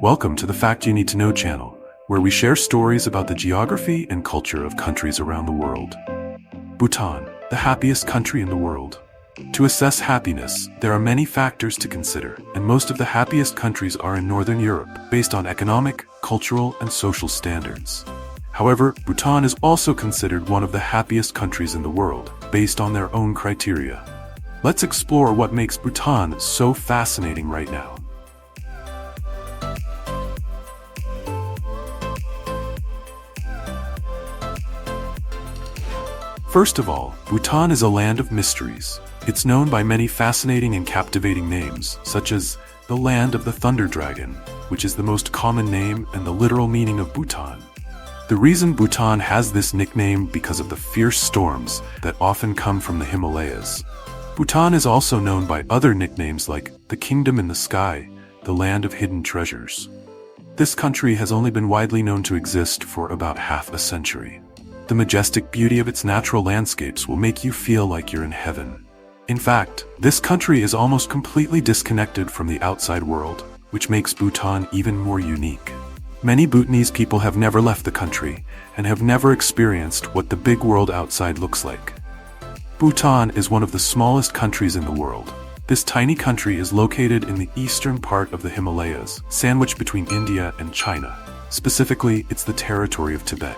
Welcome to the Fact You Need to Know channel, where we share stories about the geography and culture of countries around the world. Bhutan, the happiest country in the world. To assess happiness, there are many factors to consider, and most of the happiest countries are in Northern Europe, based on economic, cultural, and social standards. However, Bhutan is also considered one of the happiest countries in the world, based on their own criteria. Let's explore what makes Bhutan so fascinating right now. First of all, Bhutan is a land of mysteries. It's known by many fascinating and captivating names, such as the Land of the Thunder Dragon, which is the most common name and the literal meaning of Bhutan. The reason Bhutan has this nickname because of the fierce storms that often come from the Himalayas. Bhutan is also known by other nicknames like the Kingdom in the Sky, the Land of Hidden Treasures. This country has only been widely known to exist for about half a century. The majestic beauty of its natural landscapes will make you feel like you're in heaven. In fact, this country is almost completely disconnected from the outside world, which makes Bhutan even more unique. Many Bhutanese people have never left the country and have never experienced what the big world outside looks like. Bhutan is one of the smallest countries in the world. This tiny country is located in the eastern part of the Himalayas, sandwiched between India and China. Specifically, it's the territory of Tibet.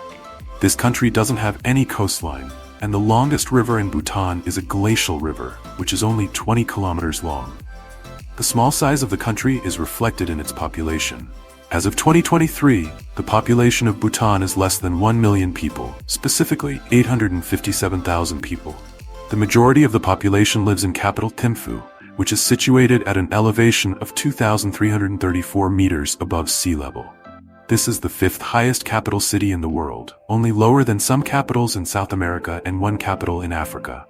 This country doesn't have any coastline, and the longest river in Bhutan is a glacial river, which is only 20 kilometers long. The small size of the country is reflected in its population. As of 2023, the population of Bhutan is less than 1 million people, specifically 857,000 people. The majority of the population lives in capital Thimphu, which is situated at an elevation of 2,334 meters above sea level. This is the fifth highest capital city in the world, only lower than some capitals in South America and one capital in Africa.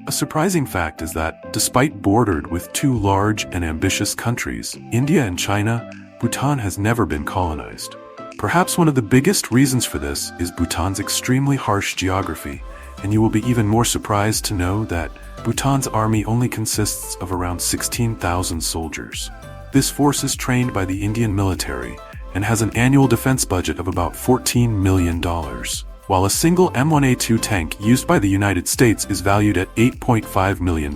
A surprising fact is that, despite bordered with two large and ambitious countries, India and China, Bhutan has never been colonized. Perhaps one of the biggest reasons for this is Bhutan's extremely harsh geography, and you will be even more surprised to know that Bhutan's army only consists of around 16,000 soldiers. This force is trained by the Indian military and has an annual defense budget of about $14 million, while a single M1A2 tank used by the United States is valued at $8.5 million,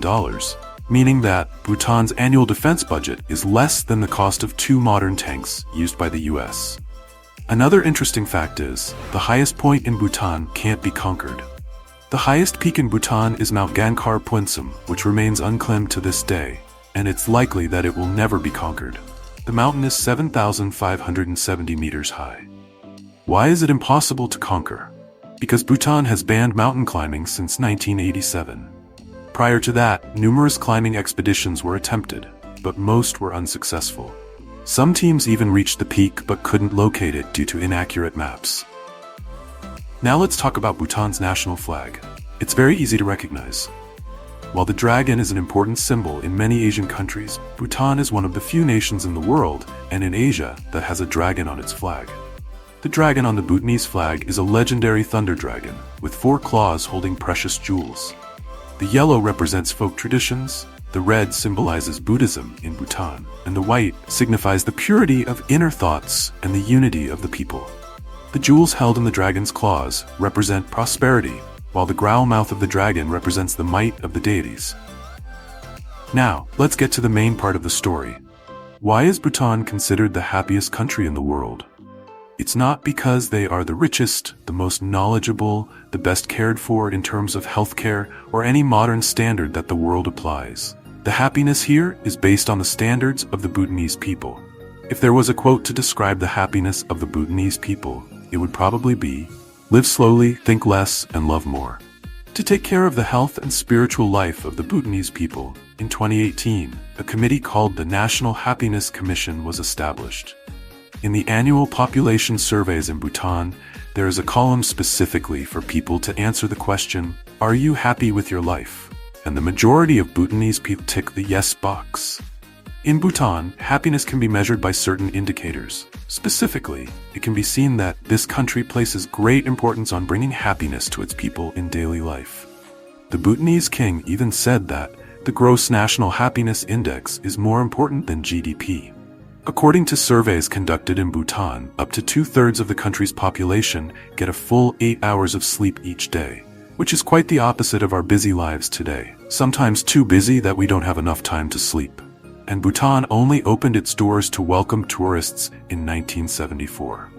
meaning that Bhutan's annual defense budget is less than the cost of two modern tanks used by the US. Another interesting fact is, the highest point in Bhutan can't be conquered. The highest peak in Bhutan is Mount Gankar Puensum, which remains unclimbed to this day, and it's likely that it will never be conquered. The mountain is 7,570 meters high. Why is it impossible to conquer? Because Bhutan has banned mountain climbing since 1987. Prior to that, numerous climbing expeditions were attempted, but most were unsuccessful. Some teams even reached the peak but couldn't locate it due to inaccurate maps. Now let's talk about Bhutan's national flag. It's very easy to recognize. While the dragon is an important symbol in many Asian countries, Bhutan is one of the few nations in the world and in Asia that has a dragon on its flag. The dragon on the Bhutanese flag is a legendary thunder dragon with 4 claws holding precious jewels. The yellow represents folk traditions, the red symbolizes Buddhism in Bhutan, and the white signifies the purity of inner thoughts and the unity of the people. The jewels held in the dragon's claws represent prosperity, while the growl mouth of the dragon represents the might of the deities. Now, let's get to the main part of the story. Why is Bhutan considered the happiest country in the world? It's not because they are the richest, the most knowledgeable, the best cared for in terms of healthcare, or any modern standard that the world applies. The happiness here is based on the standards of the Bhutanese people. If there was a quote to describe the happiness of the Bhutanese people, it would probably be, "Live slowly, think less, and love more." To take care of the health and spiritual life of the Bhutanese people, in 2018, a committee called the National Happiness Commission was established. In the annual population surveys in Bhutan, there is a column specifically for people to answer the question, "Are you happy with your life?" And the majority of Bhutanese people tick the yes box. In Bhutan, happiness can be measured by certain indicators. Specifically, it can be seen that this country places great importance on bringing happiness to its people in daily life. The Bhutanese king even said that the gross national happiness index is more important than GDP. According to surveys conducted in Bhutan, up to 2/3 of the country's population get a full 8 hours of sleep each day, which is quite the opposite of our busy lives today, sometimes too busy that we don't have enough time to sleep. And Bhutan only opened its doors to welcome tourists in 1974.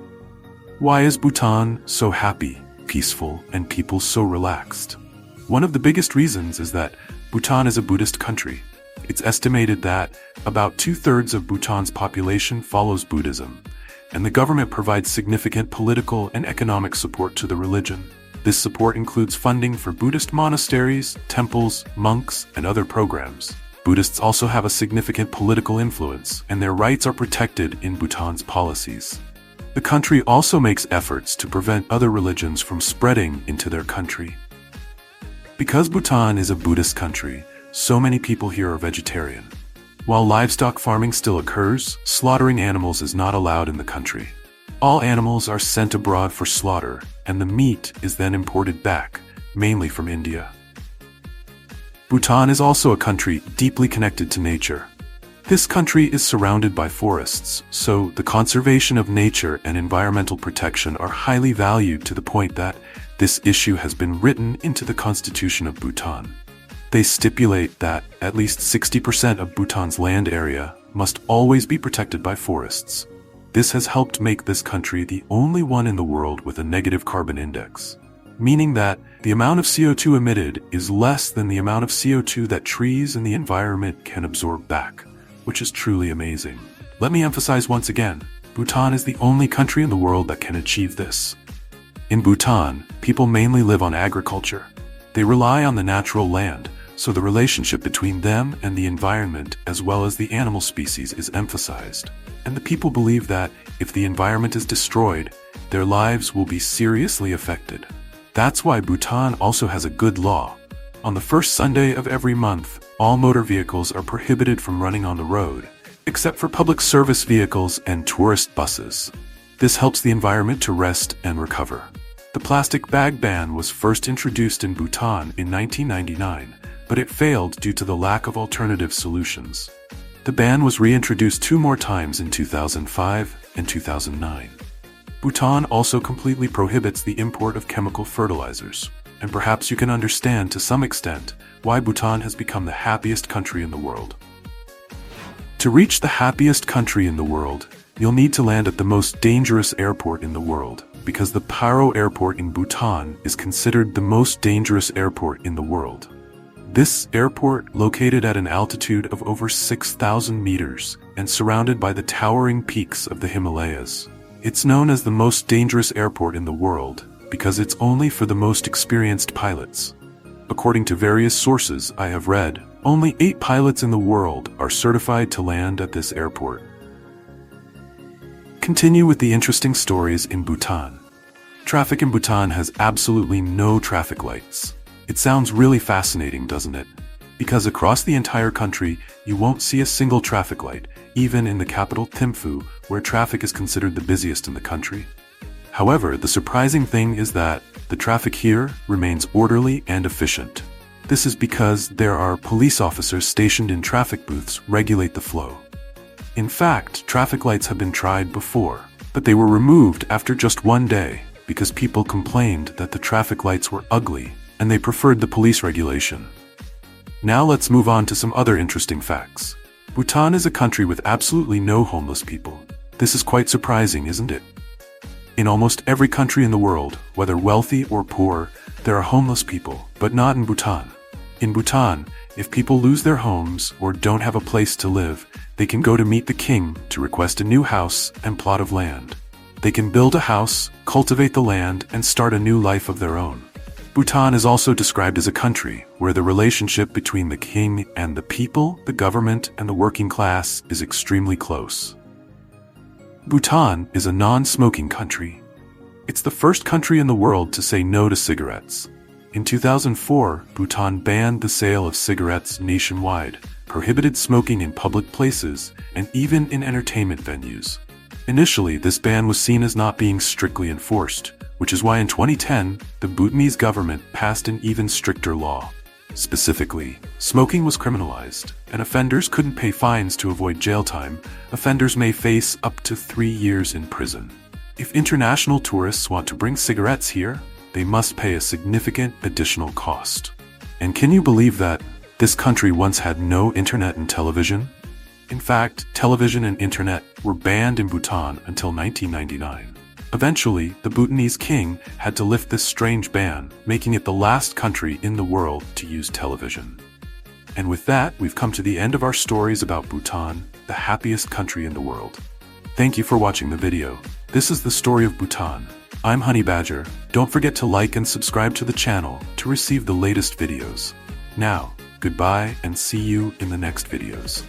Why is Bhutan so happy, peaceful, and people so relaxed? One of the biggest reasons is that Bhutan is a Buddhist country. It's estimated that about 2/3 of Bhutan's population follows Buddhism, and the government provides significant political and economic support to the religion. This support includes funding for Buddhist monasteries, temples, monks, and other programs. Buddhists also have a significant political influence, and their rights are protected in Bhutan's policies. The country also makes efforts to prevent other religions from spreading into their country. Because Bhutan is a Buddhist country, so many people here are vegetarian. While livestock farming still occurs, slaughtering animals is not allowed in the country. All animals are sent abroad for slaughter, and the meat is then imported back, mainly from India. Bhutan is also a country deeply connected to nature. This country is surrounded by forests, so the conservation of nature and environmental protection are highly valued to the point that this issue has been written into the Constitution of Bhutan. They stipulate that at least 60% of Bhutan's land area must always be protected by forests. This has helped make this country the only one in the world with a negative carbon index, meaning that the amount of CO2 emitted is less than the amount of CO2 that trees and the environment can absorb back, which is truly amazing. Let me emphasize once again, Bhutan is the only country in the world that can achieve this. In Bhutan, people mainly live on agriculture. They rely on the natural land, so the relationship between them and the environment as well as the animal species is emphasized. And the people believe that if the environment is destroyed, their lives will be seriously affected. That's why Bhutan also has a good law. On the first Sunday of every month, all motor vehicles are prohibited from running on the road, except for public service vehicles and tourist buses. This helps the environment to rest and recover. The plastic bag ban was first introduced in Bhutan in 1999, but it failed due to the lack of alternative solutions. The ban was reintroduced 2 more times in 2005 and 2009. Bhutan also completely prohibits the import of chemical fertilizers, and perhaps you can understand to some extent why Bhutan has become the happiest country in the world. To reach the happiest country in the world, you'll need to land at the most dangerous airport in the world, because the Paro airport in Bhutan is considered the most dangerous airport in the world. This airport, located at an altitude of over 6,000 meters and surrounded by the towering peaks of the Himalayas, it's known as the most dangerous airport in the world because it's only for the most experienced pilots. According to various sources I have read, only 8 pilots in the world are certified to land at this airport. Continue with the interesting stories in Bhutan. Traffic in Bhutan has absolutely no traffic lights. It sounds really fascinating, doesn't it? Because across the entire country, you won't see a single traffic light, even in the capital Thimphu, where traffic is considered the busiest in the country. However, the surprising thing is that the traffic here remains orderly and efficient. This is because there are police officers stationed in traffic booths regulate the flow. In fact, traffic lights have been tried before, but they were removed after just 1 day because people complained that the traffic lights were ugly and they preferred the police regulation. Now let's move on to some other interesting facts. Bhutan is a country with absolutely no homeless people. This is quite surprising, isn't it? In almost every country in the world, whether wealthy or poor, there are homeless people, but not in Bhutan. In Bhutan, if people lose their homes or don't have a place to live, they can go to meet the king to request a new house and plot of land. They can build a house, cultivate the land, and start a new life of their own. Bhutan is also described as a country where the relationship between the king and the people, the government, and the working class is extremely close. Bhutan is a non-smoking country. It's the first country in the world to say no to cigarettes. In 2004, Bhutan banned the sale of cigarettes nationwide, prohibited smoking in public places, and even in entertainment venues. Initially, this ban was seen as not being strictly enforced, which is why in 2010, the Bhutanese government passed an even stricter law. Specifically, smoking was criminalized, and offenders couldn't pay fines to avoid jail time. Offenders may face up to 3 years in prison. If international tourists want to bring cigarettes here, they must pay a significant additional cost. And can you believe that this country once had no internet and television? In fact, television and internet were banned in Bhutan until 1999. Eventually, the Bhutanese king had to lift this strange ban, making it the last country in the world to use television. And with that, we've come to the end of our stories about Bhutan, the happiest country in the world. Thank you for watching the video. This is the story of Bhutan. I'm Honey Badger. Don't forget to like and subscribe to the channel to receive the latest videos. Now, goodbye and see you in the next videos.